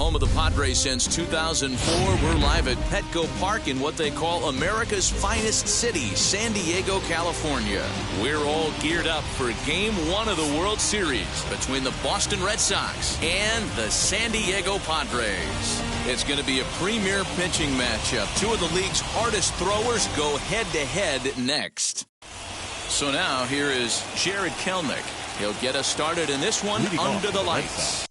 home of the Padres since 2004. We're live at Petco Park in what they call America's finest city, San Diego, California. We're all geared up for Game 1 of the World Series between the Boston Red Sox and the San Diego Padres. It's going to be a premier pitching matchup. Two of the league's hardest throwers go head-to-head next. So now here is Jared Kelenic. He'll get us started in this one under the lights.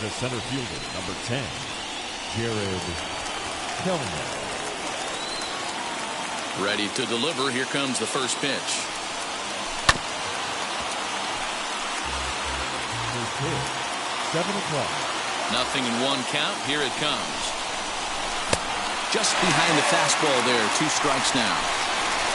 The center fielder, number 10, Jared Kelenic. Ready to deliver. Here comes the first pitch. First pitch, 7 o'clock. Nothing in one count. Here it comes. Just behind the fastball there. 2 strikes now.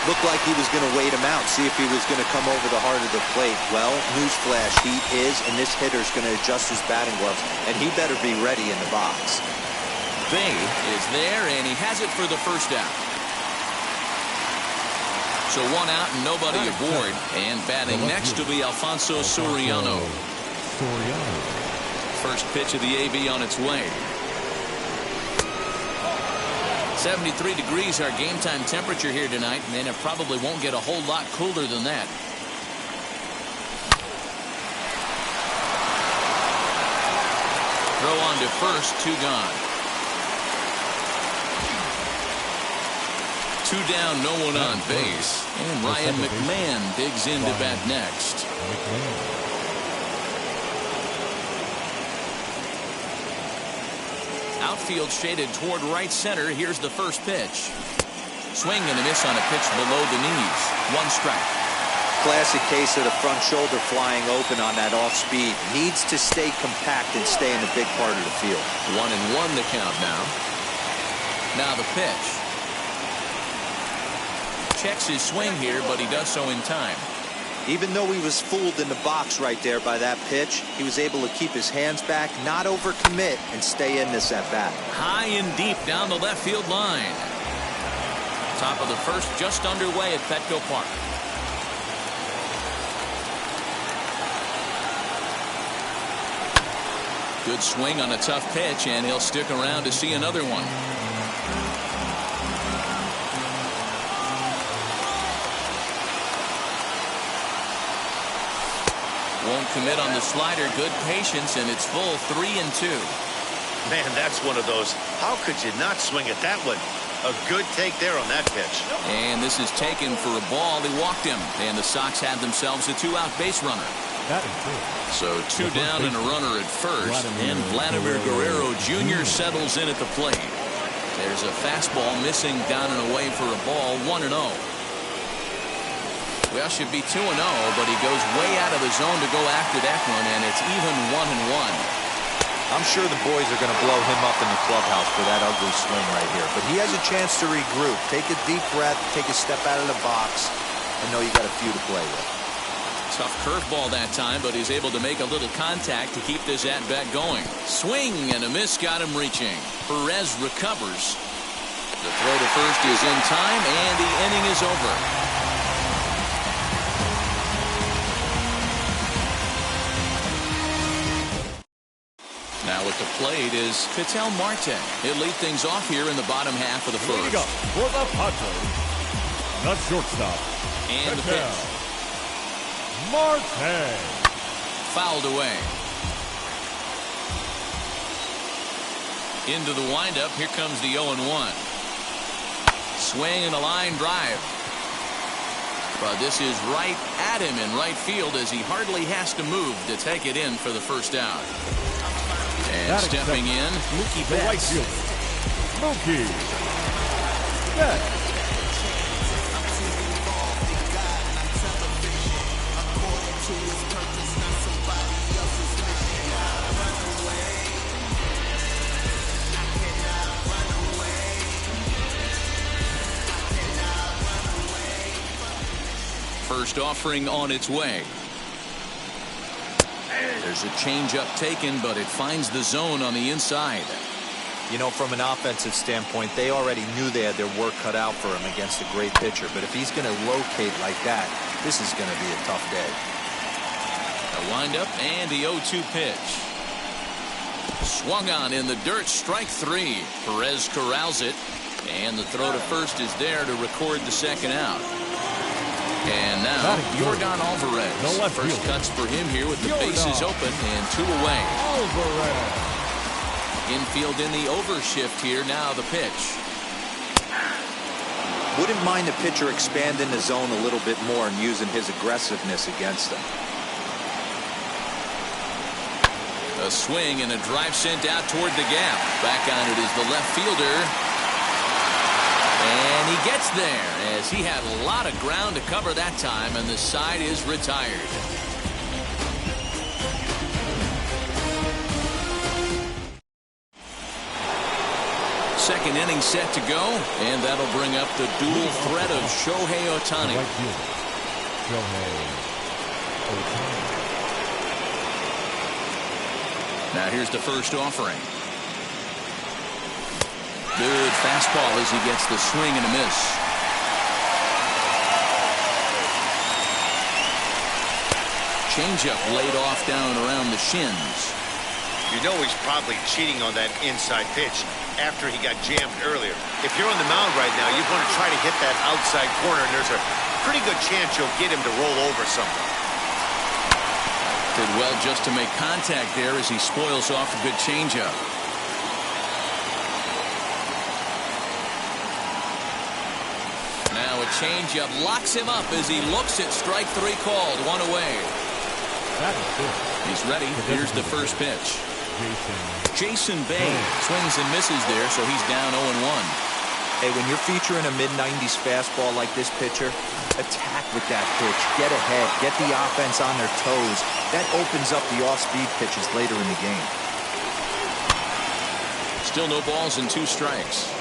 Looked like he was going to wait him out, see if he was going to come over the heart of the plate. Well, newsflash, he is, and this hitter's going to adjust his batting gloves, and he better be ready in the box. Bay is there, and he has it for the first out. So 1 out and nobody aboard, and batting next to be Alfonso Soriano. First pitch of the AB on its way. 73 degrees our game time temperature here tonight, and it probably won't get a whole lot cooler than that. Throw on to first, 2 gone. 2 down, no one on base. And Ryan McMahon digs in to bat next. Outfield shaded toward right center. Here's the first pitch. Swing and a miss on a pitch below the knees. 1 strike. Classic case of the front shoulder flying open on that off speed. Needs to stay compact and stay in the big part of the field. 1-1 the count now. Now the pitch. Checks his swing here, but he does so in time. Even though he was fooled in the box right there by that pitch, he was able to keep his hands back, not overcommit, and stay in this at-bat. High and deep down the left field line. Top of the first just underway at Petco Park. Good swing on a tough pitch, and he'll stick around to see another one. Won't commit on the slider. Good patience, and it's full 3-2. Man, that's one of those. How could you not swing at that one? A good take there on that pitch. And this is taken for a ball. He walked him, and the Sox have themselves a 2-out base runner. That is good. So 2 down and a runner at first, and Vladimir Guerrero Jr. settles in at the plate. There's a fastball missing down and away for a ball. 1-0. Well, should be 2-0, but he goes way out of the zone to go after that one, and it's even 1-1. I'm sure the boys are going to blow him up in the clubhouse for that ugly swing right here. But he has a chance to regroup, take a deep breath, take a step out of the box, and know you got a few to play with. Tough curveball that time, but he's able to make a little contact to keep this at-bat going. Swing and a miss got him reaching. Perez recovers. The throw to first is in time, and the inning is over. Now at the plate is Ketel Marte. He'll lead things off here in the bottom half of the first. Leading up for the Padres, the shortstop, And the pitch. Marte. Fouled away. Into the windup. Here comes the 0-1. Swing and a line drive. But this is right at him in right field as he hardly has to move to take it in for the first out. And stepping in, Mookie The right Betts. fielder, Mookie Betts. First offering on its way. There's a changeup taken, but it finds the zone on the inside. You know, from an offensive standpoint, they already knew they had their work cut out for him against a great pitcher. But if he's going to locate like that, this is going to be a tough day. A windup and the 0-2 pitch. Swung on in the dirt, strike three. Perez corrals it, and the throw to first is there to record the second out. And now, Yordan Alvarez. First cuts for him here with the bases open and 2 away. Alvarez. Infield in the overshift here. Now the pitch. Wouldn't mind the pitcher expanding the zone a little bit more and using his aggressiveness against them. A swing and a drive sent out toward the gap. Back on it is the left fielder. And he gets there as he had a lot of ground to cover that time, and the side is retired. Second inning set to go, and that'll bring up the dual threat of Shohei Ohtani. Right fielder, Shohei Ohtani. Now here's the first offering. Good fastball as he gets the swing and a miss. Changeup laid off down around the shins. You know he's probably cheating on that inside pitch after he got jammed earlier. If you're on the mound right now, you want to try to hit that outside corner, and there's a pretty good chance you'll get him to roll over something. Did well just to make contact there as he spoils off a good changeup. Now a changeup locks him up as he looks at strike three called. 1 away. That is good. He's ready. Here's the first pitch. Jason Bay swings and misses there, so he's down 0-1. Hey, when you're featuring a mid-90s fastball like this pitcher, attack with that pitch. Get ahead. Get the offense on their toes. That opens up the off-speed pitches later in the game. Still no balls and 2 strikes.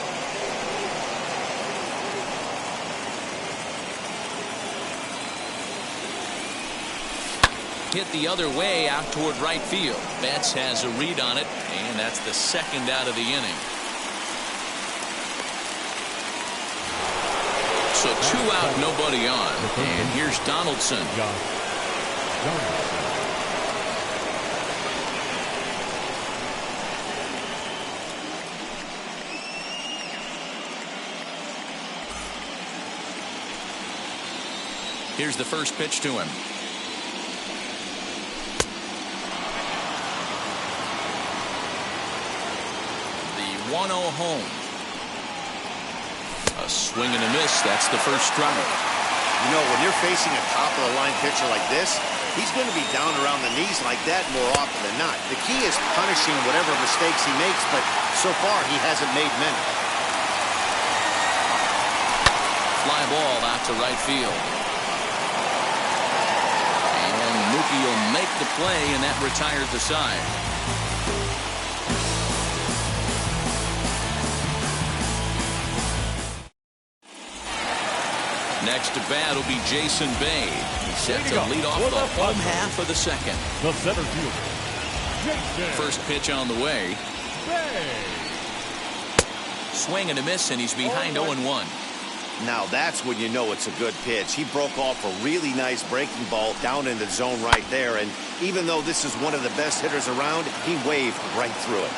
Hit the other way out toward right field. Betts has a read on it, and that's the second out of the inning. So 2 out, nobody on. And here's Donaldson. Here's the first pitch to him. The 1-0 home. A swing and a miss. That's the first strike. You know, when you're facing a top-of-the-line pitcher like this, he's going to be down around the knees like that more often than not. The key is punishing whatever mistakes he makes, but so far he hasn't made many. Fly ball out to right field. And Mookie will make the play, and that retires the side. Next to bat will be Jason Bay. He's set to lead off the home half of the second. The center fielder, Jason First pitch on the way. Bay. Swing and a miss, and he's behind 0-1. Now that's when you know it's a good pitch. He broke off a really nice breaking ball down in the zone right there, and even though this is one of the best hitters around, he waved right through it.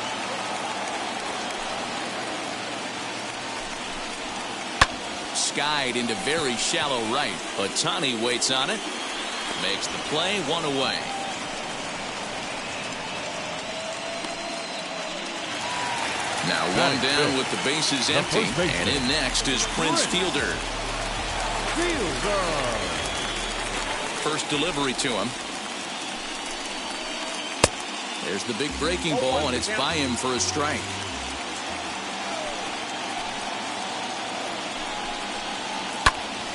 Skied into very shallow right. Ohtani waits on it. Makes the play, 1 away. Now 1 down with the bases empty. And in next is Prince Fielder. fielder. First delivery to him. There's the big breaking ball, and it's by him for a strike.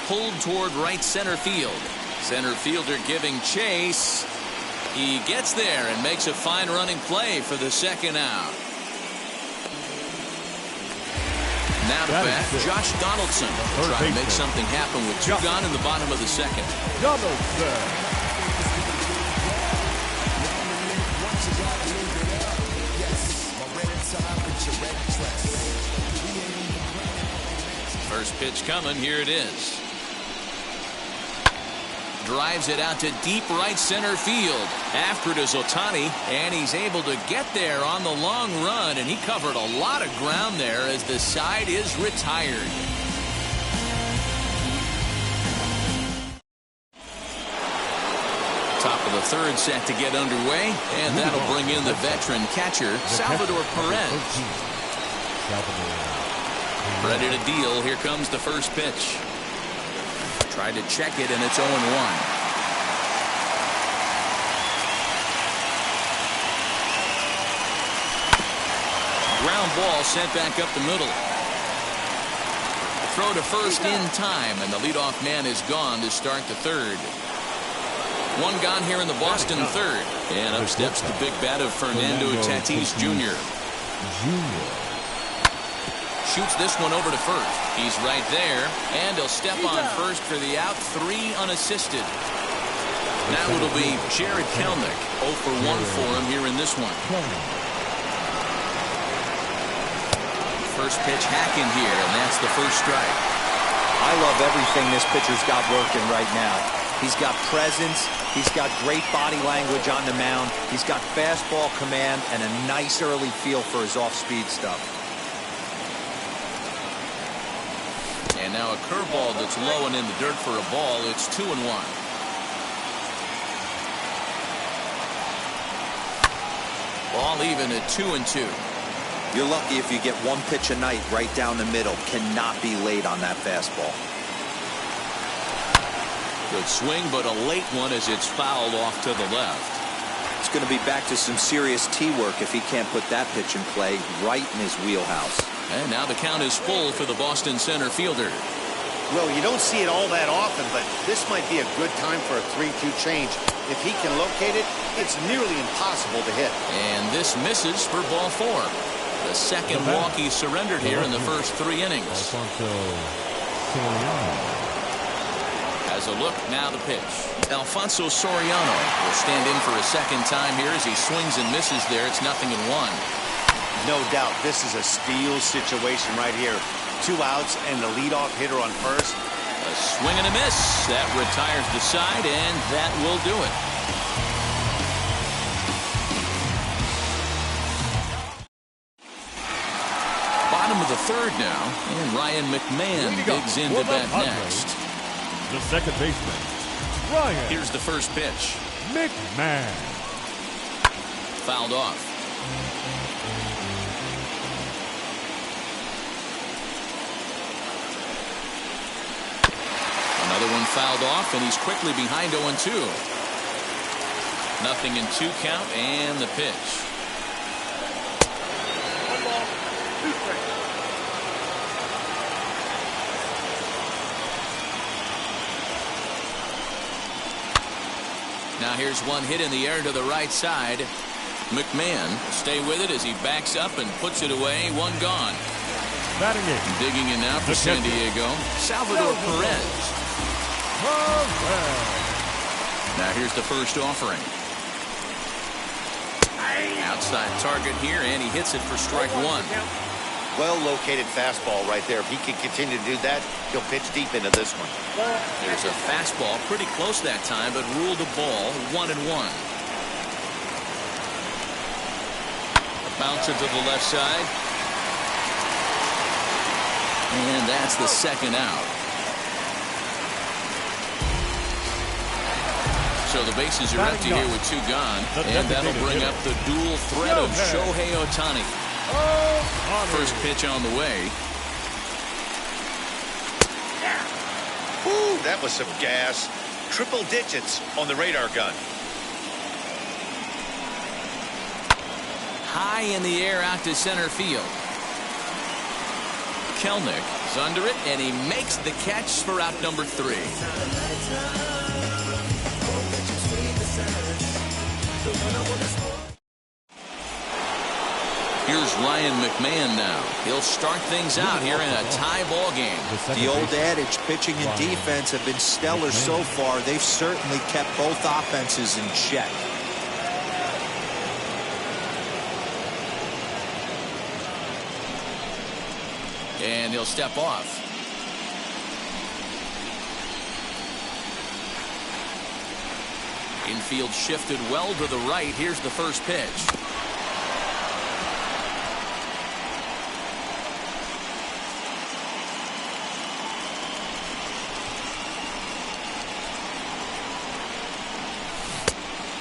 Pulled toward right center field. Center fielder giving chase. He gets there and makes a fine running play for the second out. Now to bat, Josh Donaldson will try to make something happen with two gone in the bottom of the second. Donaldson. First pitch coming. Here it is. Drives it out to deep right center field. After it is Ohtani, and he's able to get there on the long run, and he covered a lot of ground there as the side is retired. Top of the third set to get underway, and that'll bring in the veteran catcher, Salvador Perez. Ready to deal. Here comes the first pitch. Tried to check it, and it's 0-1. Ground ball sent back up the middle. Throw to first in time, and the leadoff man is gone to start the third. One gone here in the Boston third. And up steps the big bat of Fernando Tatis Jr. Shoots this one over to first. He's right there, and he'll step on first for the out. 3 unassisted. Now it'll be Jared Kelenic. 0 for 1 for him here in this one. First pitch hacking here, and that's the first strike. I love everything this pitcher's got working right now. He's got presence. He's got great body language on the mound. He's got fastball command and a nice early feel for his off-speed stuff. And now a curveball that's low and in the dirt for a ball. It's 2-1. Ball even at 2-2. You're lucky if you get one pitch a night right down the middle. Cannot be late on that fastball. Good swing, but a late one as it's fouled off to the left. It's going to be back to some serious tee work if he can't put that pitch in play right in his wheelhouse. And now the count is full for the Boston center fielder. Well, you don't see it all that often, but this might be a good time for a 3-2 change. If he can locate it, it's nearly impossible to hit. And this misses for ball 4. The second walk he surrendered here in the first 3 innings. As a look, now the pitch. Alfonso Soriano will stand in for a second time here as he swings and misses there. It's 0-1. No doubt this is a steal situation right here. 2 outs and the leadoff hitter on first. A swing and a miss. That retires the side, and that will do it. Bottom of the third now, and Ryan McMahon digs into bat next. The second baseman, Ryan. Here's the first pitch. McMahon. Fouled off. Another one fouled off, and he's quickly behind 0-2. 0-2 count, and the pitch. 1 ball, 2 strikes. Now here's one hit in the air to the right side. McMahon will stay with it as he backs up and puts it away. 1 gone. Batting it. Digging in now for San Diego, Salvador Perez. Now here's the first offering. Outside target here, and he hits it for strike 1. Well located fastball right there. If he can continue to do that, he'll pitch deep into this one. There's a fastball pretty close that time, but ruled a ball. 1-1. A bouncer to the left side. And that's the second out. So the bases are empty here with 2 gone. And that'll bring up the dual threat of Shohei Ohtani. First pitch on the way. Woo, that was some gas. Triple digits on the radar gun. High in the air out to center field. Kelnick is under it, and he makes the catch for out number 3. Here's Ryan McMahon now. He'll start things out here in a tie ball game. The old adage, pitching and defense have been stellar so far. They've certainly kept both offenses in check. And he'll step off. Infield shifted well to the right. Here's the first pitch.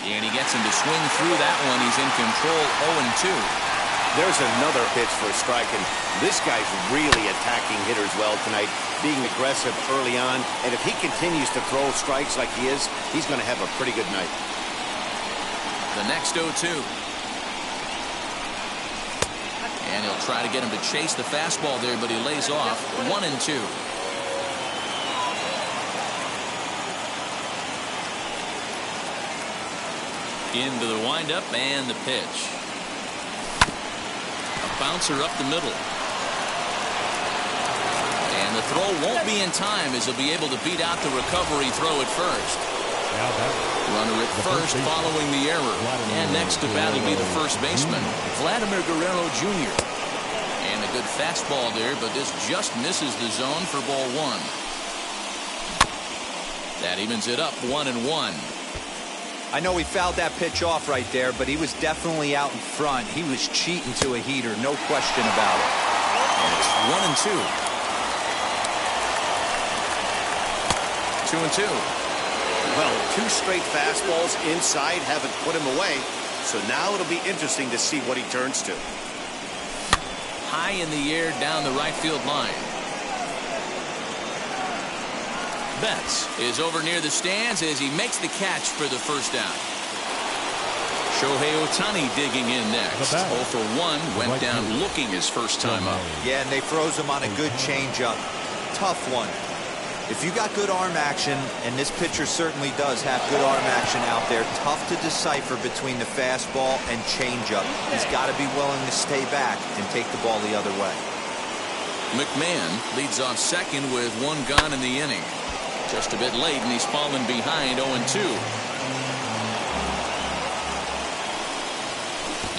And he gets him to swing through that one. He's in control, 0-2. There's another pitch for a strike, and this guy's really attacking hitters well tonight, being aggressive early on. And if he continues to throw strikes like he is, he's going to have a pretty good night. The next 0-2. And he'll try to get him to chase the fastball there, but he lays off, 1-2. Into the windup and the pitch. A bouncer up the middle. And the throw won't be in time as he'll be able to beat out the recovery throw at first. Runner at first following the error. And next to bat will be the first baseman, Vladimir Guerrero Jr. And a good fastball there, but this just misses the zone for ball 1. That evens it up, 1-1. I know he fouled that pitch off right there, but he was definitely out in front. He was cheating to a heater, no question about it. And it's 1-2. 2-2. Well, 2 straight fastballs inside haven't put him away, so now it'll be interesting to see what he turns to. High in the air down the right field line. Betts is over near the stands as he makes the catch for the first down. Shohei Ohtani digging in next. 0 for 1, went down looking his first time up. Yeah, and they froze him on a good changeup. Tough one. If you got good arm action, and this pitcher certainly does have good arm action out there, tough to decipher between the fastball and changeup. He's got to be willing to stay back and take the ball the other way. McMahon leads off second with 1 gone in the inning. Just a bit late, and he's fallen behind, 0-2.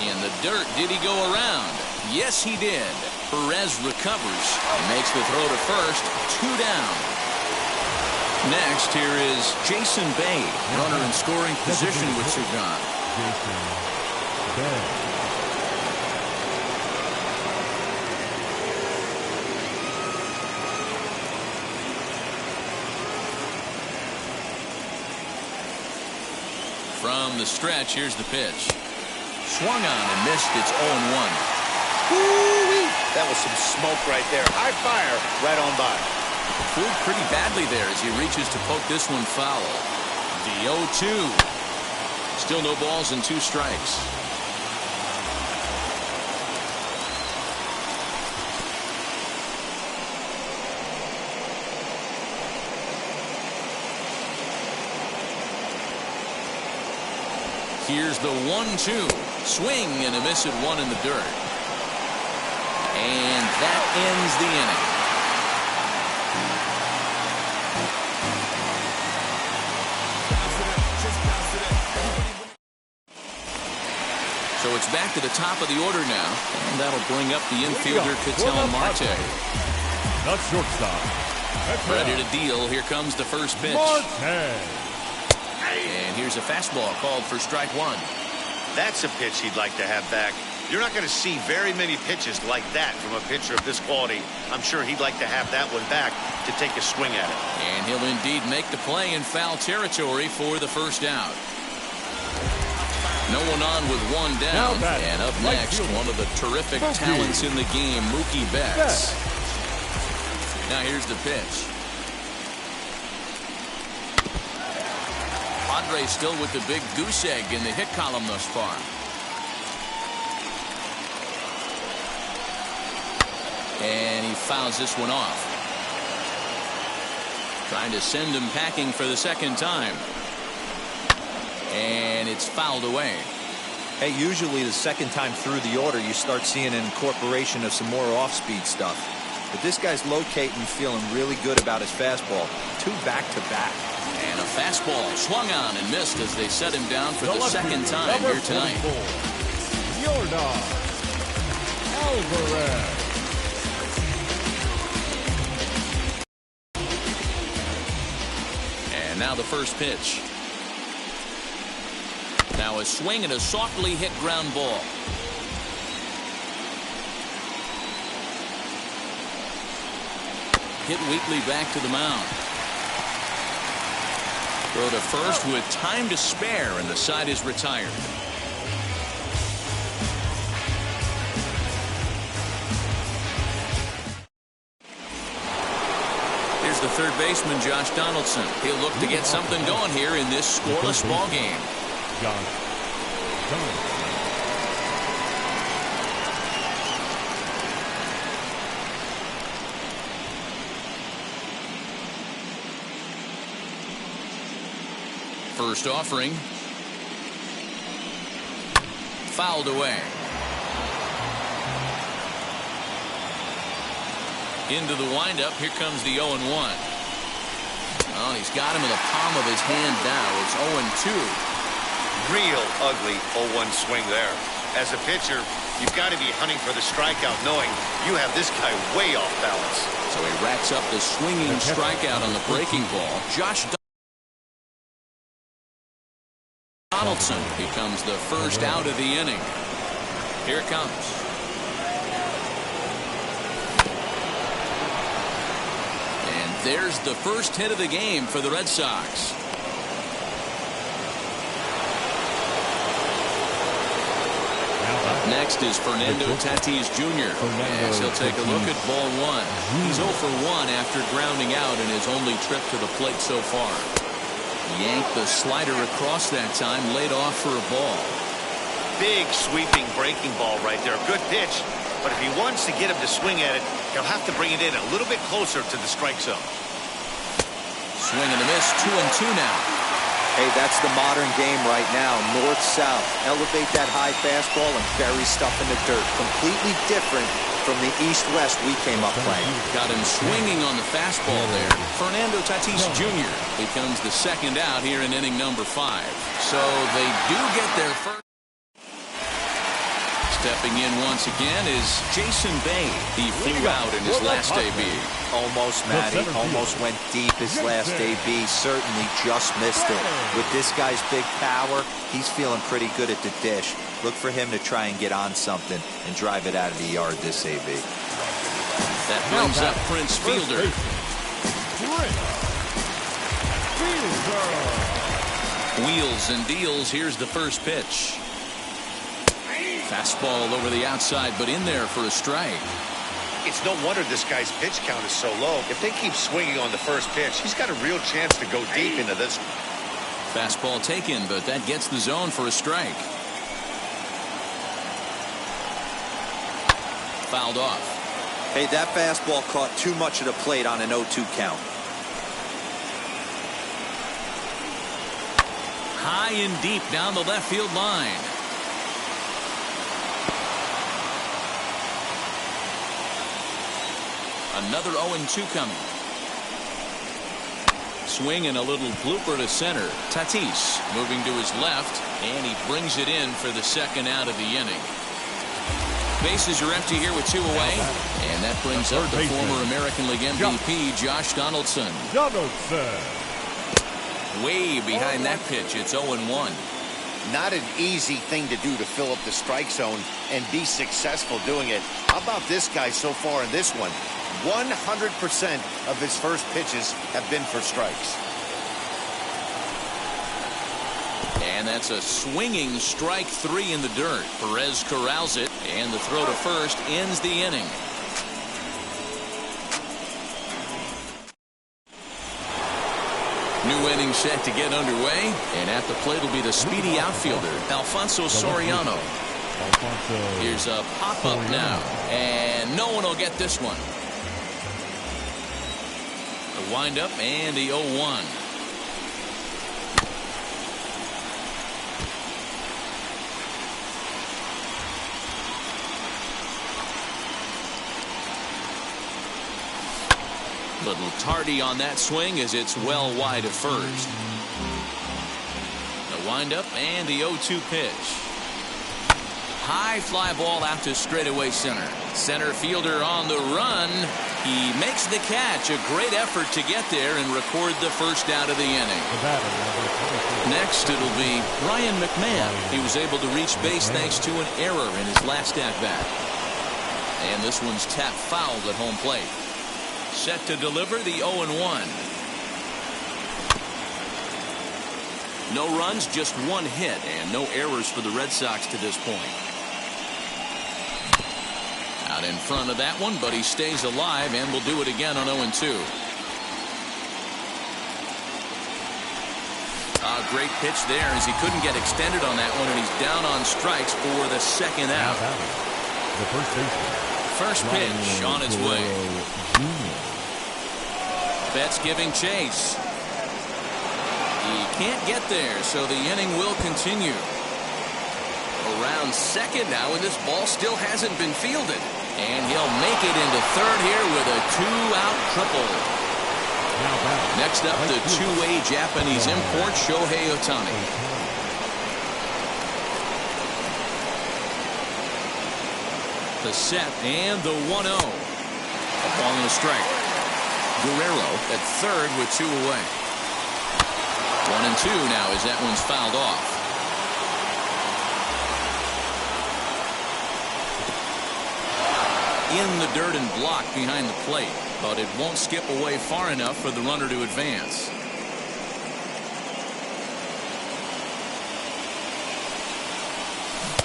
In the dirt, did he go around? Yes, he did. Perez recovers and makes the throw to first, 2 down. Next, here is Jason Bay, runner in scoring position with 2 gone. From the stretch, here's the pitch. Swung on and missed. It's 0-1. Woo-wee. That was some smoke right there. High fire right on by. Fooled pretty badly there as he reaches to poke this one foul. The 0-2. Still no balls and 2 strikes. Here's the 1-2. Swing and a miss at 1 in the dirt. And that ends the inning. So it's back to the top of the order now, and that'll bring up the infielder Ketel Marte. The shortstop. Ready to deal. Here comes the first pitch. And here's a fastball called for strike 1. That's a pitch he'd like to have back. You're not going to see very many pitches like that from a pitcher of this quality. I'm sure he'd like to have that one back to take a swing at it. And he'll indeed make the play in foul territory for the first out. No one on with 1 down. And up next, one of the terrific talents in the game, Mookie Betts. Now here's the pitch. Padres still with the big goose egg in the hit column thus far. And he fouls this one off. Trying to send him packing for the second time. And it's fouled away. Hey, usually the second time through the order, you start seeing an incorporation of some more off-speed stuff. But this guy's locating, feeling really good about his fastball. 2 back-to-back. And a fastball swung on and missed as they set him down for the second time here tonight. Alvarez. And now the first pitch. Now a swing and a softly hit ground ball. Hit weakly back to the mound. Throw to first with time to spare, and the side is retired. Here's the third baseman, Josh Donaldson. He'll look to get something going here in this scoreless ball game. First offering. Fouled away. Into the windup. Here comes the 0-1. Oh, he's got him in the palm of his hand now. It's 0-2. Real ugly 0-1 swing there. As a pitcher, you've got to be hunting for the strikeout, knowing you have this guy way off balance. So he racks up the swinging strikeout on the breaking ball. Josh Donaldson becomes the first out of the inning. Here it comes. And there's the first hit of the game for the Red Sox. Up next is Fernando Tatis Jr. As he'll take a look at ball 1. He's 0 for 1 after grounding out in his only trip to the plate so far. Yanked the slider across that time, laid off for a ball. Big sweeping breaking ball right there. Good pitch. But if he wants to get him to swing at it, he'll have to bring it in a little bit closer to the strike zone. Swing and a miss. 2-2 now. Hey, that's the modern game right now. North-south. Elevate that high fastball and bury stuff in the dirt. Completely different from the east-west we came up playing. Got him swinging on the fastball there. Fernando Tatis Jr. becomes the second out here in inning number 5. So they do get their first. Stepping in once again is Jason Bay. He flew out in his last AB. Almost, Matty. Almost went deep his last AB. Certainly just missed it. With this guy's big power, he's feeling pretty good at the dish. Look for him to try and get on something and drive it out of the yard this AB. That brings up Prince Fielder. Wheels and deals. Here's the first pitch. Fastball over the outside, but in there for a strike. It's no wonder this guy's pitch count is so low. If they keep swinging on the first pitch, he's got a real chance to go deep into this. Fastball taken, but that gets the zone for a strike. Fouled off. Hey, that fastball caught too much of the plate on an 0-2 count. High and deep down the left field line. Another 0-2 coming. Swing and a little blooper to center. Tatis moving to his left, and he brings it in for the second out of the inning. Bases are empty here with 2 away, and that brings up the former American League MVP, Josh Donaldson. Way behind that pitch. It's 0-1. Not an easy thing to do to fill up the strike zone and be successful doing it. How about this guy so far in this one? 100% of his first pitches have been for strikes. And that's a swinging strike 3 in the dirt. Perez corrals it, and the throw to first ends the inning. New inning set to get underway, and at the plate will be the speedy outfielder, Alfonso Soriano. Here's a pop-up now, and no one will get this one. The windup and the 0-1. Little tardy on that swing as it's well wide of first. The windup and the 0-2 pitch. High fly ball out to straightaway center. Center fielder on the run. He makes the catch. A great effort to get there and record the first out of the inning. Next it'll be Ryan McMahon. He was able to reach base thanks to an error in his last at bat. And this one's tapped foul at home plate. Set to deliver the 0-1. No runs, just one hit, and no errors for the Red Sox to this point. Out in front of that one, but he stays alive and will do it again on 0-2. A great pitch there as he couldn't get extended on that one, and he's down on strikes for the second out. The first baseman. First pitch on its way. Betts giving chase. He can't get there, so the inning will continue. Around second now, and this ball still hasn't been fielded. And he'll make it into third here with a 2-out triple. Next up, the two-way Japanese import, Shohei Ohtani. The set and the 1-0. A ball and a strike. Guerrero at third with 2 away. 1-2 now as that one's fouled off. In the dirt and blocked behind the plate, but it won't skip away far enough for the runner to advance.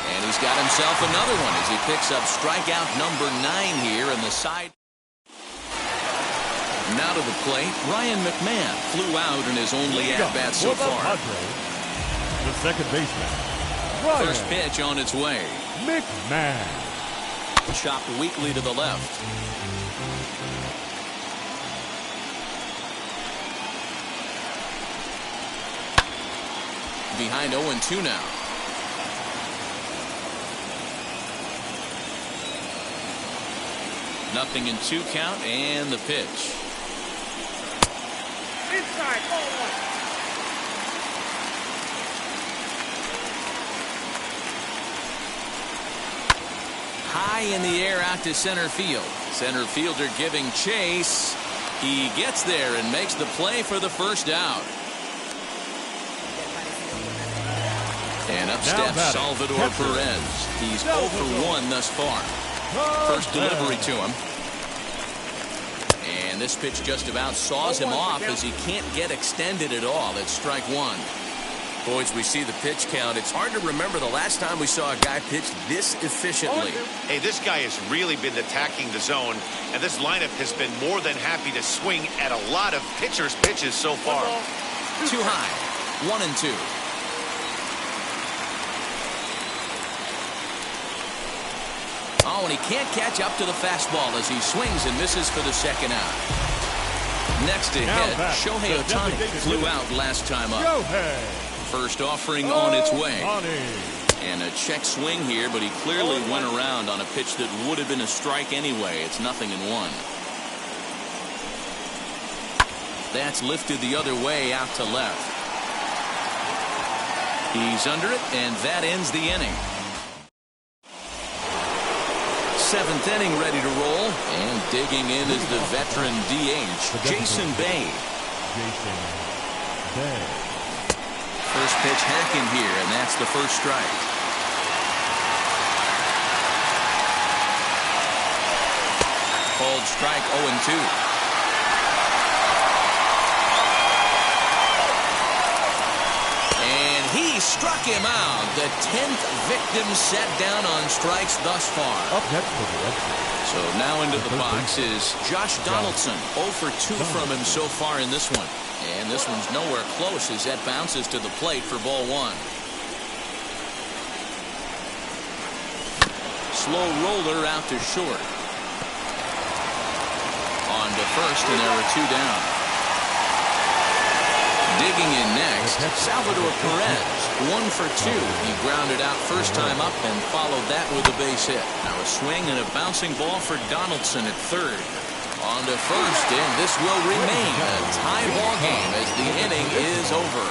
And he's got himself another one as he picks up strikeout number 9 here in the side. Now to the plate, Ryan McMahon flew out in his only at-bat so far. The second baseman, Ryan First pitch on its way. McMahon. Chopped weakly to the left. Behind 0-2 now. Nothing in 2 count and the pitch. Inside, ball 1. High in the air out to center field. Center fielder giving chase. He gets there and makes the play for the first out. And up steps Salvador Perez. He's 0 for 1 thus far. First delivery to him. And this pitch just about saws him off as he can't get extended at all. It's strike 1. Boys, we see the pitch count. It's hard to remember the last time we saw a guy pitch this efficiently. Hey, this guy has really been attacking the zone, and this lineup has been more than happy to swing at a lot of pitchers' pitches so far. Too high. 1-2. Oh, and he can't catch up to the fastball as he swings and misses for the second out. Next to hit, Shohei Ohtani flew out last time up. First offering on its way. And a check swing here, but he clearly went around on a pitch that would have been a strike anyway. It's 0-1. That's lifted the other way out to left. He's under it, and that ends the inning. 7th inning ready to roll, and digging in is the veteran DH, Jason Bay. First pitch hacking here, and that's the first strike. Called strike 0-2. And he Struck him out. The 10th victim set down on strikes thus far. Up next for the Red Sox. So now into the box is Josh Donaldson. 0 for 2 from him so far in this one. And this one's nowhere close as that bounces to the plate for ball 1. Slow roller out to short. On to first, and there are 2 down. Digging in next, Salvador Perez. 1 for 2. He grounded out first time up and followed that with a base hit. Now a swing and a bouncing ball for Donaldson at third. On to first, and this will remain a tie ball game as the inning is over.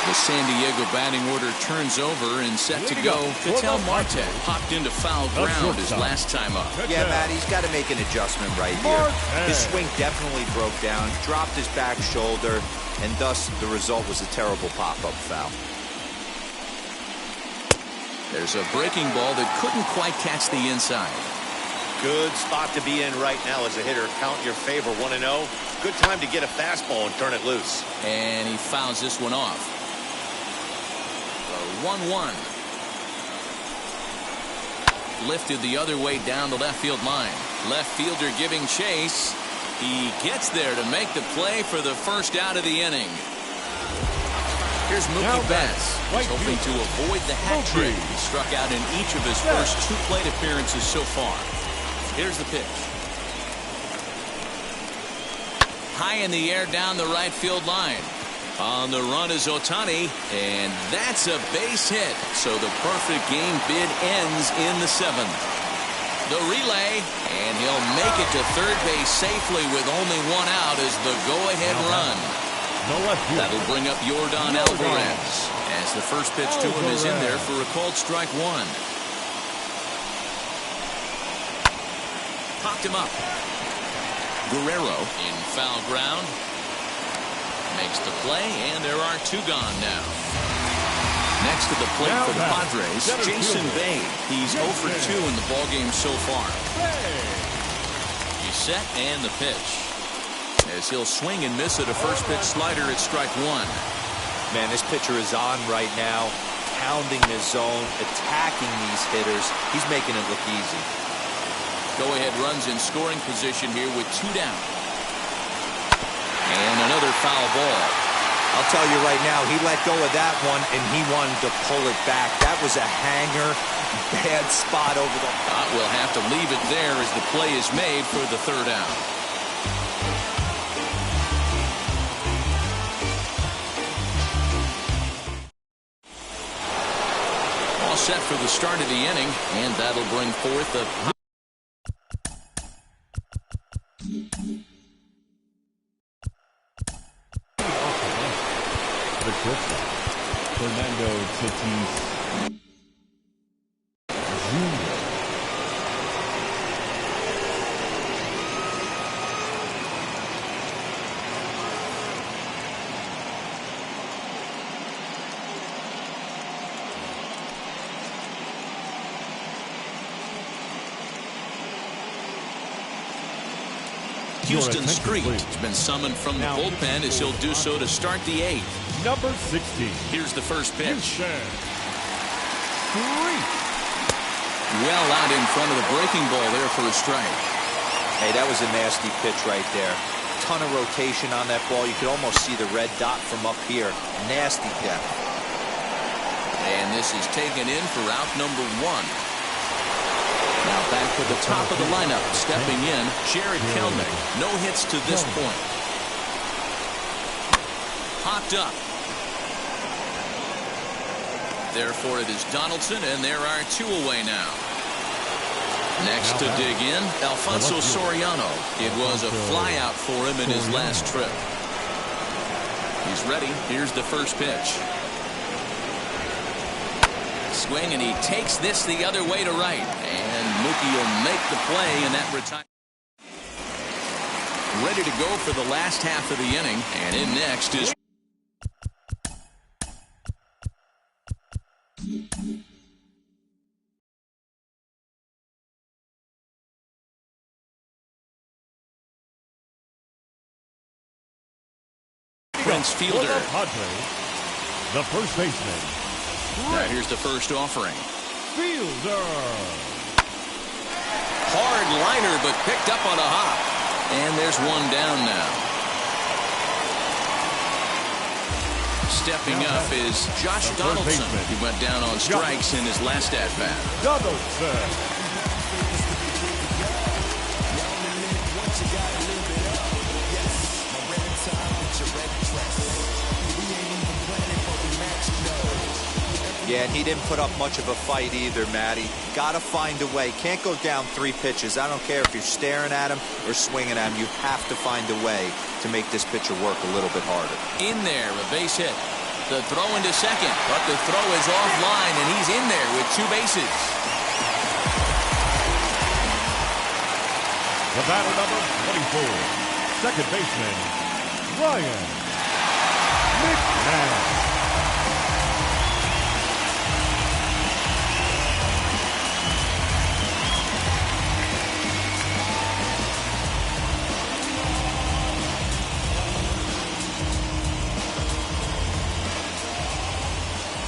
The San Diego batting order turns over and set to go. Ketel Marte popped into foul ground his last time up. Yeah, Matt, he's got to make an adjustment right here. His swing definitely broke down, dropped his back shoulder, and thus the result was a terrible pop-up foul. There's a breaking ball that couldn't quite catch the inside. Good spot to be in right now as a hitter. Count your favor 1-0. Good time to get a fastball and turn it loose. And he fouls this one off. 1-1. Lifted the other way down the left field line. Left fielder giving chase. He gets there to make the play for the first out of the inning. Here's Mookie Betts. He's hoping to avoid the hat trick. He struck out in each of his first 2 plate appearances so far. Here's the pitch. High in the air down the right field line. On the run is Ohtani, and that's a base hit. So the perfect game bid ends in the 7th. The relay, and he'll make it to third base safely with only 1 out as the go-ahead run. That'll bring up Yordan Alvarez as the first pitch to him is in there for a called strike 1. Popped him up. Guerrero in foul ground. Makes the play, and there are 2 gone now. Next to the plate for the Padres, Jason Bay. He's 0 for 2 in the ballgame so far. He's set, and the pitch. As he'll swing and miss at a first pitch slider at strike 1. Man, this pitcher is on right now, pounding the zone, attacking these hitters. He's making it look easy. Go-ahead runs in scoring position here with 2 down. And another foul ball. I'll tell you right now, he let go of that one, and he wanted to pull it back. That was a hanger, bad spot over the... We'll have to leave it there as the play is made for the 3rd out. All set for the start of the inning, and that'll bring forth a... Fernando Tatis Jr. Houston Street has been summoned from the bullpen as he'll do so to start the 8th. Number 16. Here's the first pitch. Well out in front of the breaking ball there for a strike. Hey, that was a nasty pitch right there. Ton of rotation on that ball. You could almost see the red dot from up here. Nasty depth. And this is taken in for out number 1. Now back to the top of the lineup. Stepping in, Jared Kelnick. No hits to this point. Popped up. Therefore, it is Donaldson, and there are 2 away now. Next to dig in, Alfonso Soriano. It was a flyout for him in his last trip. He's ready. Here's the first pitch. Swing, and he takes this the other way to right. And Mookie will make the play, and that retires. Ready to go for the last half of the inning. And in next is opponent's fielder. For the Padres, the first baseman. Now here's the first offering. Fielder. Hard liner, but picked up on a hop. And there's one down now. Stepping up is Josh Donaldson. He went down on strikes in his last at-bat. Donaldson. Yeah, and he didn't put up much of a fight either, Matty. Got to find a way. Can't go down 3 pitches. I don't care if you're staring at him or swinging at him. You have to find a way to make this pitcher work a little bit harder. In there, a base hit. The throw into second, but the throw is offline, and he's in there with 2 bases. The batter number 24, second baseman, Ryan McMahon.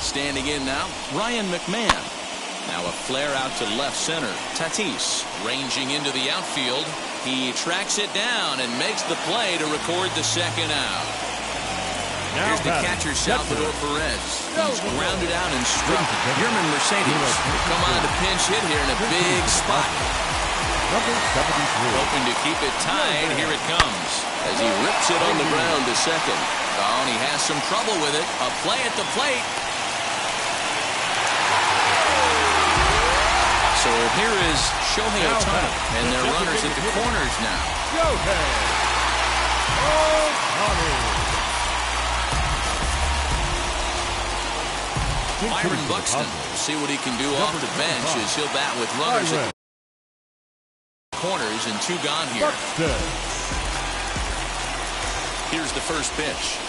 Standing in now, Ryan McMahon. Now a flare out to left center. Tatis ranging into the outfield. He tracks it down and makes the play to record the second out. Here's the catcher, Salvador Perez. He's grounded out and struck. Yerman Mercedes will come on to pinch hit here in a big spot. Hoping to keep it tied. Here it comes as he rips it on the ground to second. Oh, and he has some trouble with it. A play at the plate. So here is Shohei Ohtani, and their runners at the corners now. Shohei Ohtani. Byron Buxton, see what he can do off the bench as he'll bat with runners at the corners and 2 gone here. Here's the first pitch.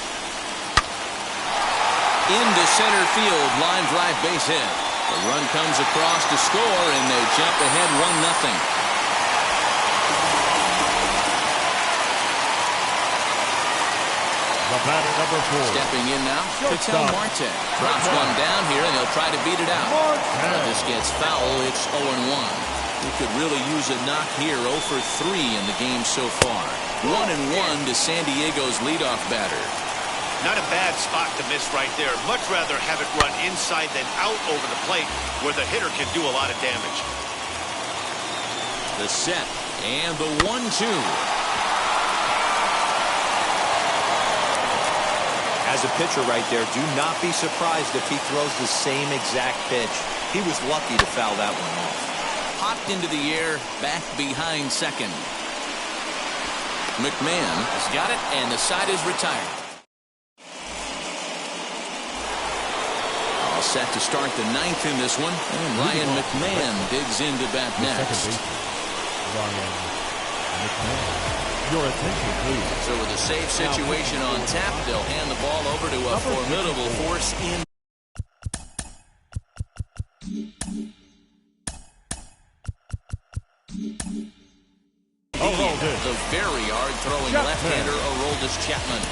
Into center field, line drive base hit. The run comes across to score, and they jump ahead 1-0. The batter number 4. Stepping in now, Ketel Marte. Drops one down here, and he'll try to beat it out. But this gets foul. It's 0-1. He could really use a knock here. 0 for 3 in the game so far. 1-1 to San Diego's leadoff batter. Not a bad spot to miss right there. Much rather have it run inside than out over the plate where the hitter can do a lot of damage. The set and the 1-2. As a pitcher right there, do not be surprised if he throws the same exact pitch. He was lucky to foul that one off. Popped into the air, back behind second. McMahon has got it, and the side is retired. All set to start the 9th in this one. And Ryan McMahon digs into bat next. Ryan McMahon. Your attention, please. So with a safe situation on tap, they'll hand the ball over to a formidable force in. The very hard-throwing left-hander Aroldis Chapman.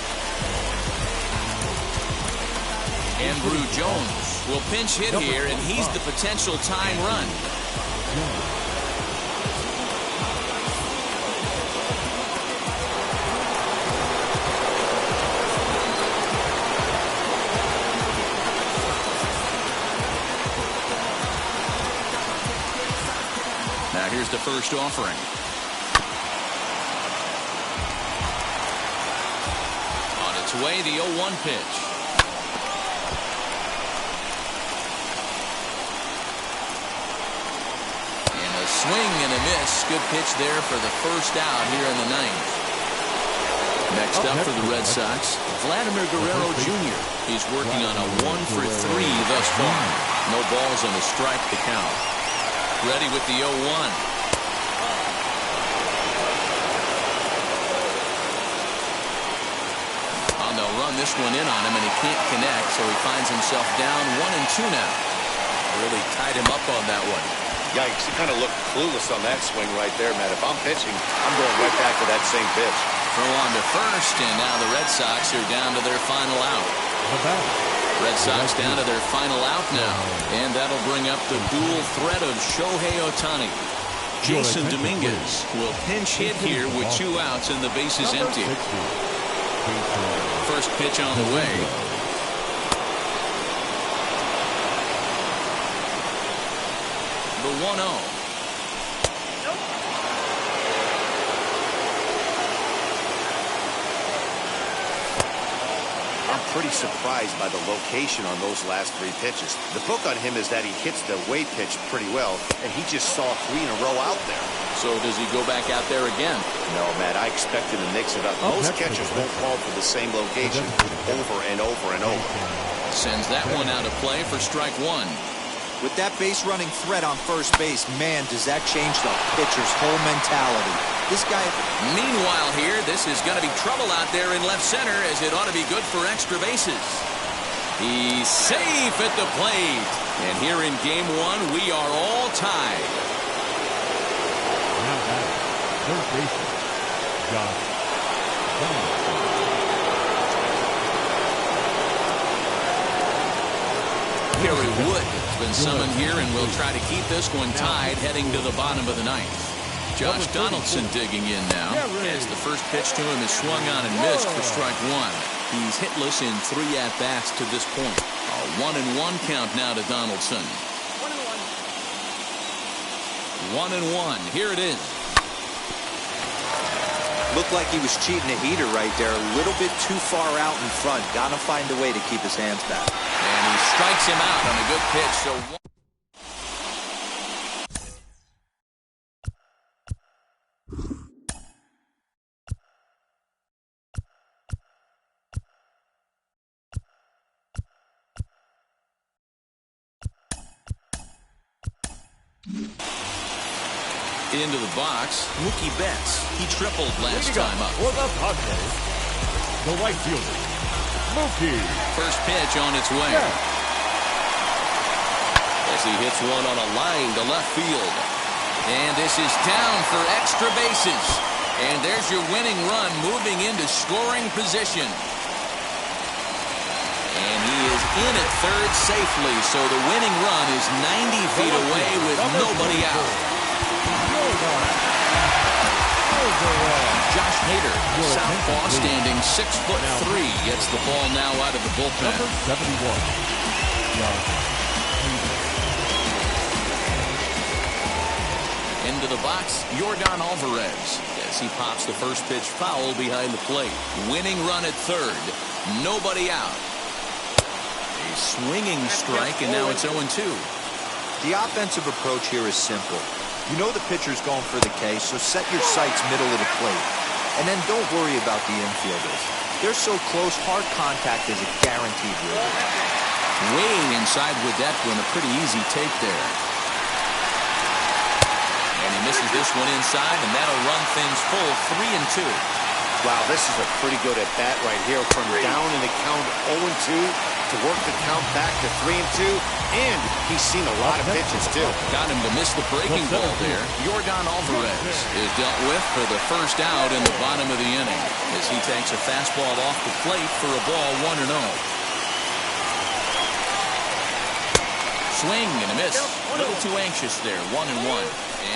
Andrew Jones will pinch hit here, and he's the potential tying run. Now here's the first offering. On its way, the 0-1 pitch. And a swing and a miss. Good pitch there for the first out here in the 9th. Next up for the Red Sox, Vladimir Guerrero Jr. He's working on a 1 for 3 thus far. No balls and a strike to count. Ready with the 0-1. Oh, they'll run this one in on him, and he can't connect, so he finds himself down 1-2 now. Really tied him up on that one. Yikes, he kind of looked clueless on that swing right there, Matt. If I'm pitching, I'm going right back to that same pitch. Throw on to first, and now the Red Sox are down to their final out. Red Sox down to their final out now, and that'll bring up the dual threat of Shohei Ohtani. Jason Dominguez will pinch hit here with 2 outs and the bases empty. First pitch on the way. The 1-0. Pretty surprised by the location on those last 3 pitches. The book on him is that he hits the away pitch pretty well, and he just saw 3 in a row out there. So does he go back out there again? No, Matt, I expect him to mix it up. Most catchers won't call for the same location over and over and over. Sends that one out of play for strike 1. With that base running threat on first base, man, does that change the pitcher's whole mentality. This guy... Meanwhile here, this is going to be trouble out there in left center, as it ought to be good for extra bases. He's safe at the plate. And here in game 1, we are all tied. Now back, third baseman, Josh. Gary Wood has been summoned here, and will try to keep this one tied heading to the bottom of the 9th. Josh Donaldson digging in now, as the first pitch to him is swung on and missed for strike 1. He's hitless in 3 at-bats to this point. A 1-1 count now to Donaldson. 1-1. Here it is. Looked like he was cheating a heater right there. A little bit too far out in front. Got to find a way to keep his hands back. And he strikes him out on a good pitch. So into the box, Mookie Betts. He tripled last time up. For the Padres, the right fielder, Mookie. First pitch on its way. As he hits one on a line to left field. And this is down for extra bases. And there's your winning run moving into scoring position. And he is in at third safely, so the winning run is 90 feet away with nobody out. Josh Hader, southpaw, standing 6'3", gets the ball now out of the bullpen. Number 71. Into the box, Yordan Alvarez, as he pops the first pitch foul behind the plate. Winning run at third, nobody out. A swinging strike, and now it's 0-2. The offensive approach here is simple. You know the pitcher's going for the K, so set your sights middle of the plate. And then don't worry about the infielders. They're so close, hard contact is a guaranteed win. Way inside with that one, a pretty easy take there. And he misses this one inside, and that'll run things full 3-2. Wow, this is a pretty good at bat right here. From down in the count 0-2 to work the count back to 3-2. And he's seen a lot of pitches, too. Got him to miss the breaking ball there. Yordan Alvarez is dealt with for the first out in the bottom of the inning, as he takes a fastball off the plate for a ball 1-0. Swing and a miss. A little too anxious there. 1-1.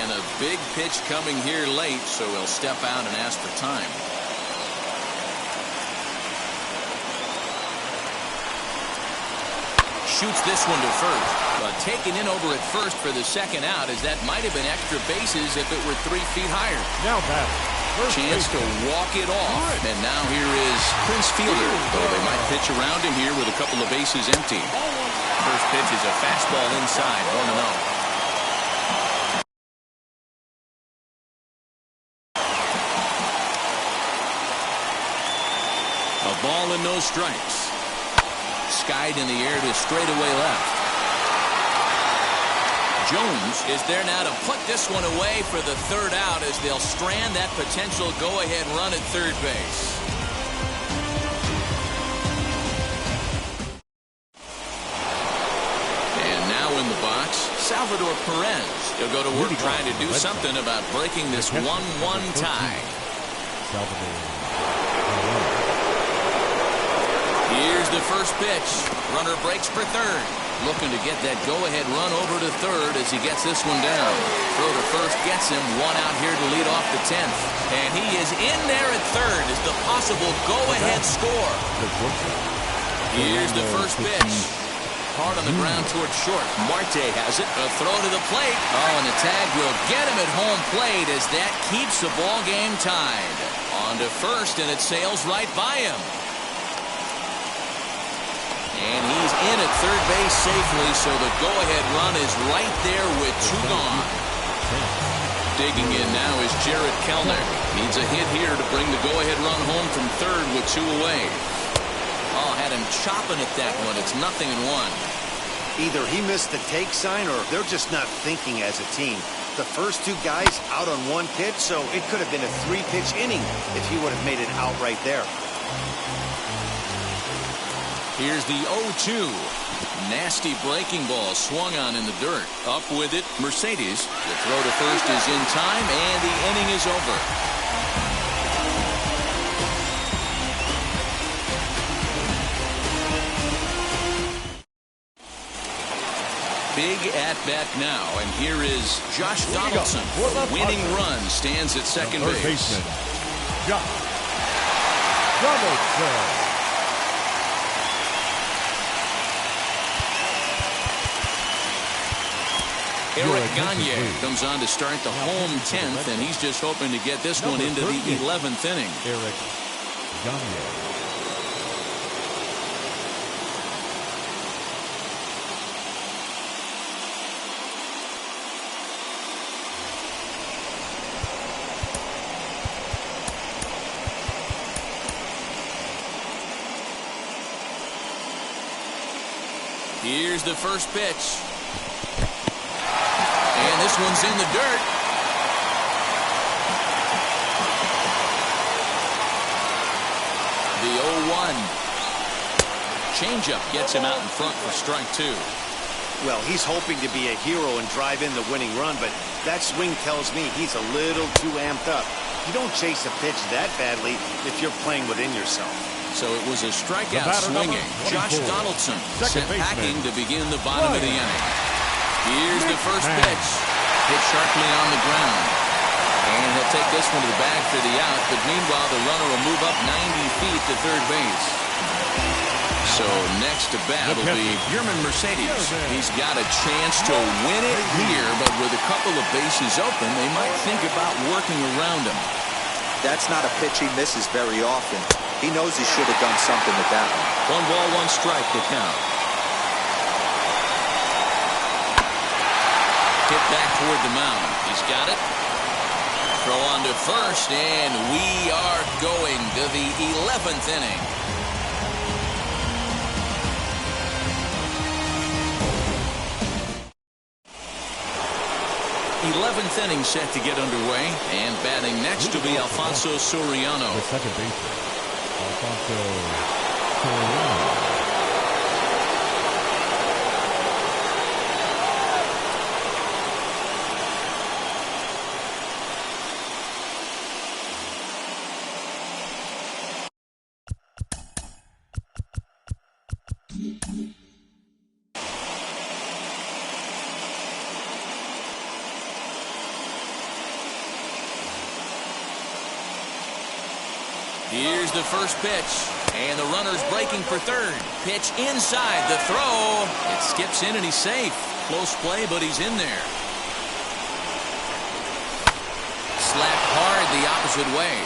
And a big pitch coming here late, so he'll step out and ask for time. Shoots this one to first, but taken in over at first for the second out, as that might have been extra bases if it were 3 feet higher. Now back. Chance to walk it off, and now here is Prince Fielder, though they might pitch around him here with a couple of bases empty. First pitch is a fastball inside, 1-0. A ball and no strikes. Skied in the air to straightaway left. Jones is there now to put this one away for the third out, as they'll strand that potential go-ahead run at third base. And now in the box, Salvador Perez. He'll go to work trying to do something about breaking this 1-1 tie. Salvador. the first pitch. Runner breaks for third. Looking to get that go-ahead run over to third as he gets this one down. Throw to first gets him. One out here to lead off the 10th. And he is in there at third as the possible go-ahead score. Here's the first pitch. Hard on the ground towards short. Marte has it. A throw to the plate. Oh, and the tag will get him at home plate as that keeps the ball game tied. On to first, and it sails right by him. And he's in at third base safely, so the go-ahead run is right there with two gone. Digging in now is Jared Kellner. Needs a hit here to bring the go-ahead run home from third with two away. Oh, had him chopping at that one. It's 0-1. Either he missed the take sign or they're just not thinking as a team. The first two guys out on one pitch, so it could have been a 3-pitch inning if he would have made it out right there. Here's the 0-2. Nasty breaking ball swung on in the dirt. Up with it, Mercedes. The throw to first is in time, and the inning is over. Big at-bat now, and here is Josh Donaldson. Winning run stands at second base. Baseman, Josh Donaldson. Eric Gagne comes on to start the home 10th, and he's just hoping to get this one into the 11th inning. Eric Gagne. Here's the first pitch. And this one's in the dirt. The 0-1. Changeup gets him out in front for strike two. Well, he's hoping to be a hero and drive in the winning run, but that swing tells me he's a little too amped up. You don't chase a pitch that badly if you're playing within yourself. So it was a strikeout swinging. Josh Donaldson sent packing to begin the bottom of the inning. Here's the first pitch. Hit sharply on the ground. And he'll take this one to the bag for the out, but meanwhile the runner will move up 90 feet to third base. So next to bat will be Yerman Mercedes. He's got a chance to win it here, but with a couple of bases open, they might think about working around him. That's not a pitch he misses very often. He knows he should have done something with that one. 1 ball, 1 strike to count. Hit back toward the mound. He's got it. Throw on to first, and we are going to the 11th inning. 11th inning set to get underway, and batting next will be Alfonso Soriano. The second baseman, Alfonso Soriano. 'Here's the first pitch, and the runner's breaking for third. Pitch inside, the throw. It skips in, and he's safe. Close play, but he's in there. Slapped hard the opposite way,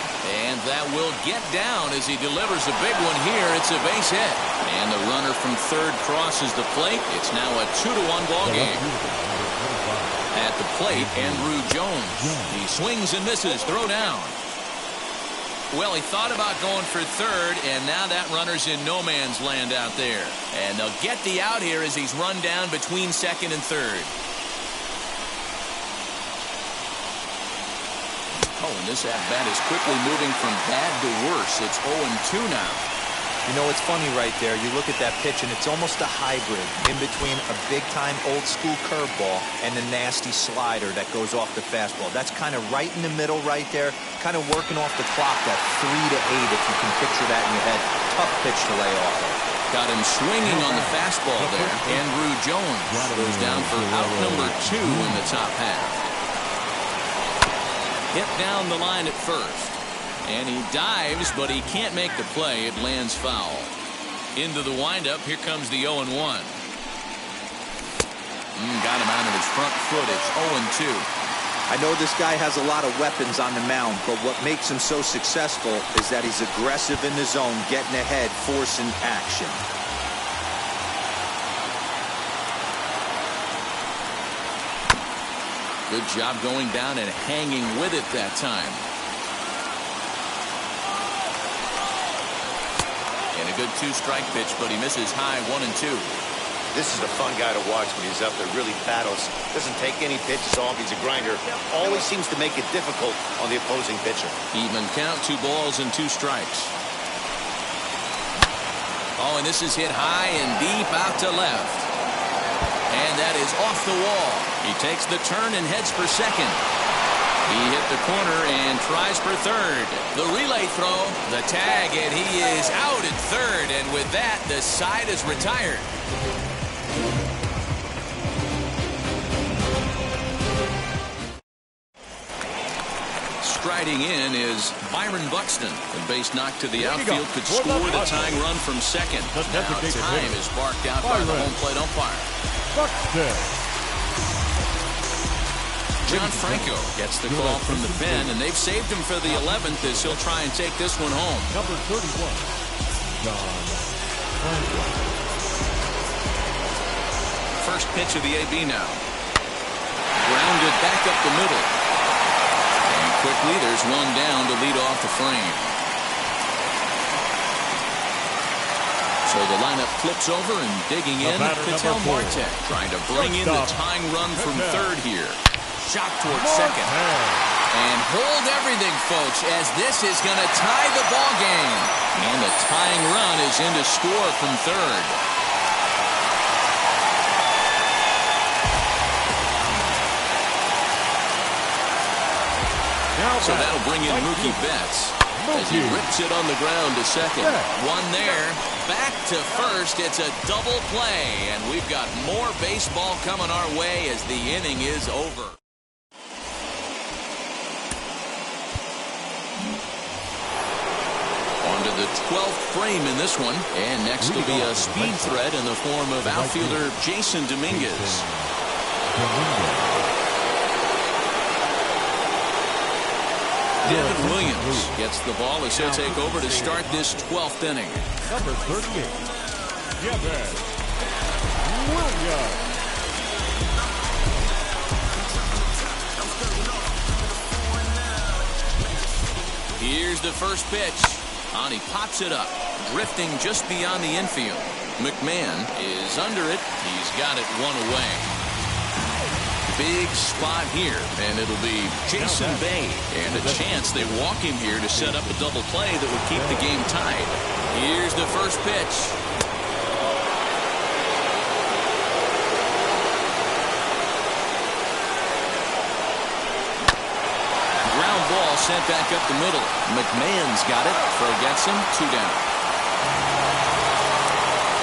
and that will get down as he delivers a big one here. It's a base hit, and the runner from third crosses the plate. It's now a 2-1 ball game. At the plate, Andrew Jones. He swings and misses. Throw down. Well, he thought about going for third, and now that runner's in no man's land out there. And they'll get the out here as he's run down between second and third. Oh, and this at-bat is quickly moving from bad to worse. It's 0-2 now. You know, it's funny right there. You look at that pitch, and it's almost a hybrid in between a big-time old-school curveball and a nasty slider that goes off the fastball. That's kind of right in the middle right there, kind of working off the clock, that 3 to 8, if you can picture that in your head. Tough pitch to lay off of. Got him swinging on the fastball there. Andrew Jones goes down for out number 2 in the top half. Hit down the line at first. And he dives, but he can't make the play. It lands foul. Into the windup. Here comes the 0-1. Got him out of his front foot. It's 0-2. I know this guy has a lot of weapons on the mound, but what makes him so successful is that he's aggressive in the zone, getting ahead, forcing action. Good job going down and hanging with it that time. And a good 2-strike pitch, but he misses high 1-2. This is a fun guy to watch when he's up there. Really battles. Doesn't take any pitches off. He's a grinder. Always seems to make it difficult on the opposing pitcher. Even count, 2 balls and 2 strikes. Oh, and this is hit high and deep out to left. And that is off the wall. He takes the turn and heads for second. He hit the corner and tries for third. The relay throw, the tag, and he is out at third. And with that, the side is retired. Striding in is Byron Buxton. The base knock to the outfield could score the tying run from second. Now time is barked out by the home plate umpire. Buxton. John Franco gets the call from the pen, and they've saved him for the 11th as he'll try and take this one home. Number 31, John Franco. First pitch of the AB now. Grounded back up the middle. And quickly there's one down to lead off the frame. So the lineup flips over and digging in. Patel Marte trying to bring in the tying run from third here. Shot towards second. And hold everything, folks, as this is going to tie the ball game. And the tying run is in to score from third. So that'll bring in Mookie Betts as he rips it on the ground to second. One there, back to first. It's a double play, and we've got more baseball coming our way as the inning is over. On to the 12th frame in this one, and next will be a speed threat in the form of outfielder Jason Dominguez. Devin Williams gets the ball as he'll take over to start this 12th inning. Number 38, Devin Williams. Here's the first pitch. And he pops it up, drifting just beyond the infield. McMahon is under it. He's got it one away. Big spot here, and it'll be Jason Bay. And a chance they walk him here to set up a double play that would keep the game tied. Here's the first pitch. Ground ball sent back up the middle. McMahon's got it. Throw gets him. 2 down.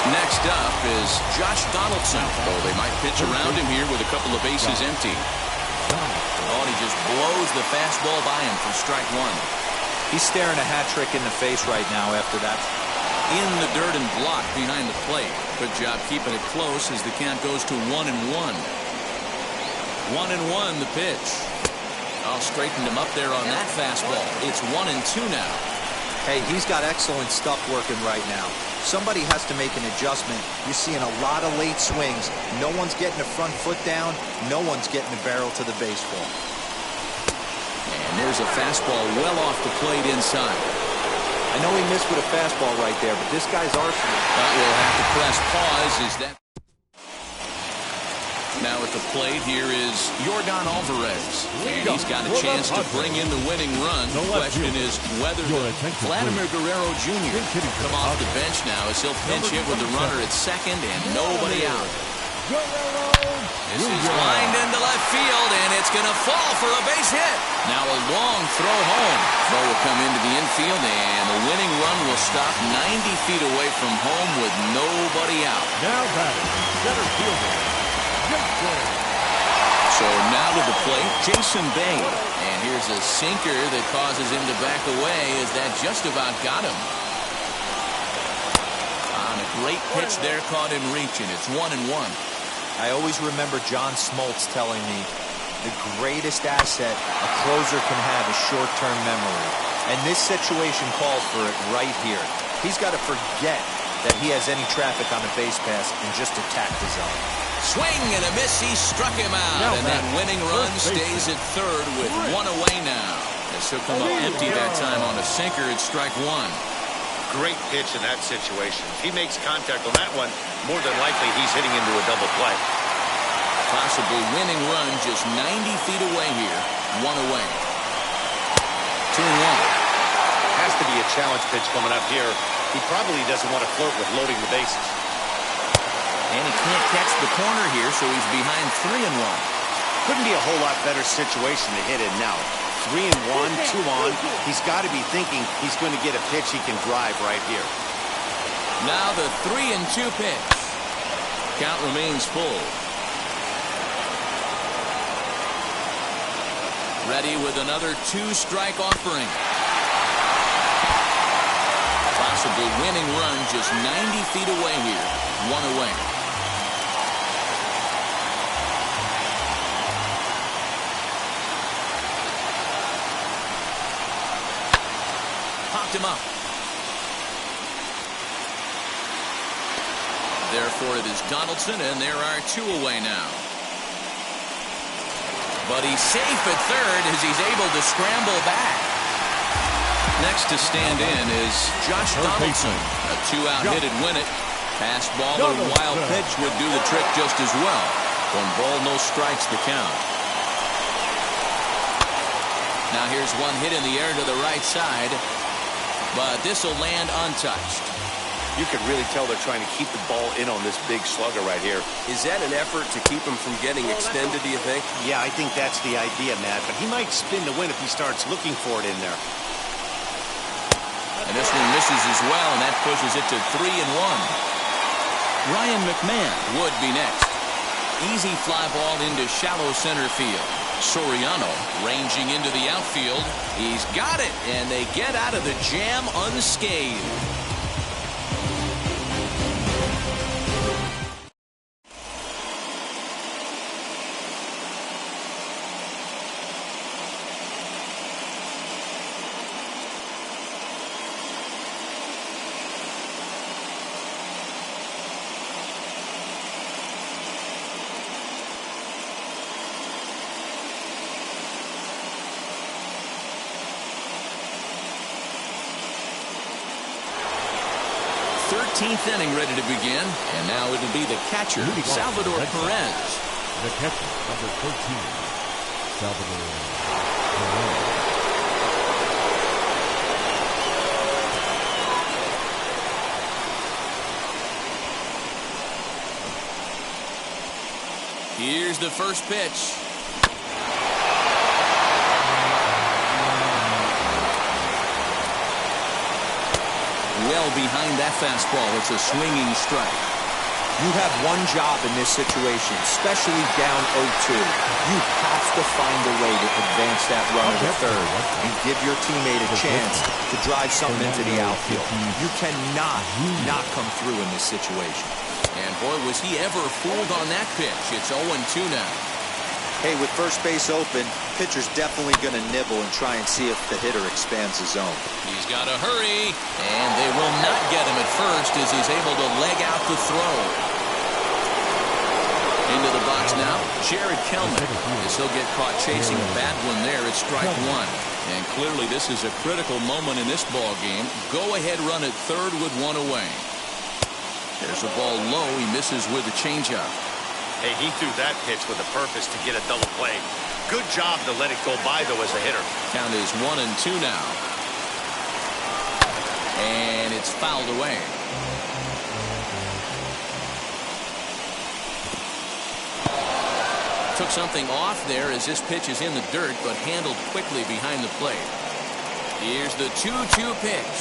Next up is Josh Donaldson. Oh, they might pitch around him here with a couple of bases empty. Oh, and he just blows the fastball by him for strike 1. He's staring a hat trick in the face right now after that. In the dirt and blocked behind the plate. Good job keeping it close as the count goes to 1-1. 1-1 the pitch. Oh, straightened him up there on that fastball. It's 1-2 now. Hey, he's got excellent stuff working right now. Somebody has to make an adjustment. You're seeing a lot of late swings. No one's getting the front foot down. No one's getting the barrel to the baseball. And there's a fastball well off the plate inside. I know he missed with a fastball right there, but this guy's arsenal. We'll have to press pause. Is that... Now at the plate here is Yordan Alvarez. And he's got a chance to bring in the winning run. The question is whether Vladimir Guerrero Jr. come off the bench now as he'll pinch hit with the runner at second and nobody out. This is lined into left field, and it's going to fall for a base hit. Now a long throw home. Throw will come into the infield, and the winning run will stop 90 feet away from home with nobody out. Now batting, center fielder, Jason. So now to the plate, Jason Bay. And here's a sinker that causes him to back away as that just about got him. On a great pitch there, caught him reaching. It's 1-1. I always remember John Smoltz telling me the greatest asset a closer can have is short-term memory. And this situation calls for it right here. He's got to forget that he has any traffic on a base pass and just attack the zone. Swing and a miss. He struck him out. And that winning run stays at third with one away now. As he'll come up empty that time on a sinker at strike one. Great pitch in that situation. If he makes contact on that one, more than likely he's hitting into a double play. Possible winning run just 90 feet away here. One away. 2-1. Has to be a challenge pitch coming up here. He probably doesn't want to flirt with loading the bases. And he can't catch the corner here, so he's behind 3-1. Couldn't be a whole lot better situation to hit in now. 3-1, 2 on. He's got to be thinking he's going to get a pitch he can drive right here. Now the 3-2 pitch. Count remains full. Ready with another two-strike offering. Possible winning run just 90 feet away here. One away. Popped him up. Therefore, it is Donaldson, and there are two away now. But he's safe at third as he's able to scramble back. Next to stand in is Josh Donaldson. A two-out hit would win it. Fastball or wild pitch would do the trick just as well. 1 ball, no strikes the count. Now here's one hit in the air to the right side. But this will land untouched. You can really tell they're trying to keep the ball in on this big slugger right here. Is that an effort to keep him from getting extended, do you think? Yeah, I think that's the idea, Matt. But he might spin to win if he starts looking for it in there. And this one misses as well, and that pushes it to 3-1. Ryan McMahon would be next. Easy fly ball into shallow center field. Soriano ranging into the outfield. He's got it, and they get out of the jam unscathed. Inning ready to begin, and now it'll be the catcher, Salvador Perez. The catcher, number 13, Salvador Perez. Here's the first pitch. Well behind that fastball. It's a swinging strike. You have one job in this situation, especially down 0-2. You have to find a way to advance that runner to third and give your teammate a chance to drive something into the outfield. You cannot not come through in this situation. And boy, was he ever fooled on that pitch. It's 0-2 now. Hey, with first base open, pitcher's definitely going to nibble and try and see if the hitter expands his zone. He's got to hurry, and they will not get him at first as he's able to leg out the throw. Into the box now, Jared Kelman, as he'll get caught chasing a bad one there at strike one. And clearly this is a critical moment in this ball game. Go-ahead run at third with one away. There's a ball low. He misses with a changeup. Hey, he threw that pitch with a purpose to get a double play. Good job to let it go by, though, as a hitter. Count is 1-2 now. And it's fouled away. Took something off there as this pitch is in the dirt, but handled quickly behind the plate. Here's the 2-2 pitch.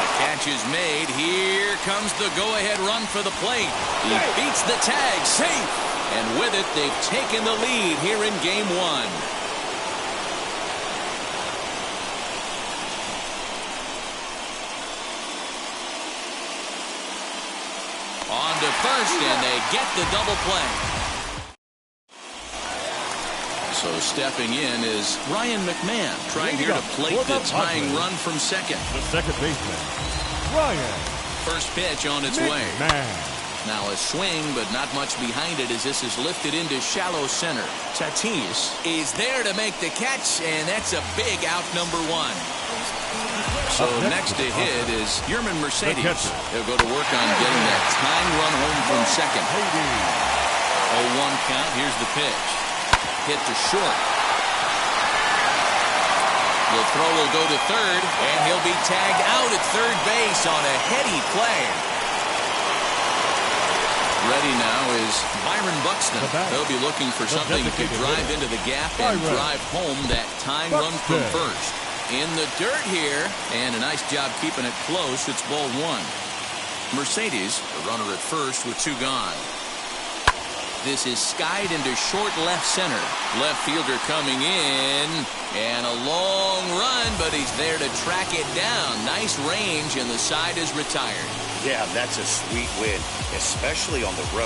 The catch is made. Here comes the go-ahead run for the plate. He beats the tag, safe. And with it, they've taken the lead here in Game 1. On to first, and they get the double play. So stepping in is Ryan McMahon, trying here to plate the tying run from second. The second baseman, Ryan. First pitch on its way. Now a swing, but not much behind it as this is lifted into shallow center. Tatis is there to make the catch, and that's a big out, number 1. So next to hit is Yerman Mercedes. He'll go to work on getting that tying run home from second. 0-1 count. Here's the pitch. Hit to short. The throw will go to third, and he'll be tagged out at third base on a heady play. Ready now is Byron Buxton. They'll be looking for something to drive into the gap and drive home that tying run from first. In the dirt here, and a nice job keeping it close. It's ball 1. Mercedes, the runner at first with 2 gone. This is skied into short left center. Left fielder coming in, and a long run, but he's there to track it down. Nice range, and the side is retired. Yeah, that's a sweet win, especially on the road.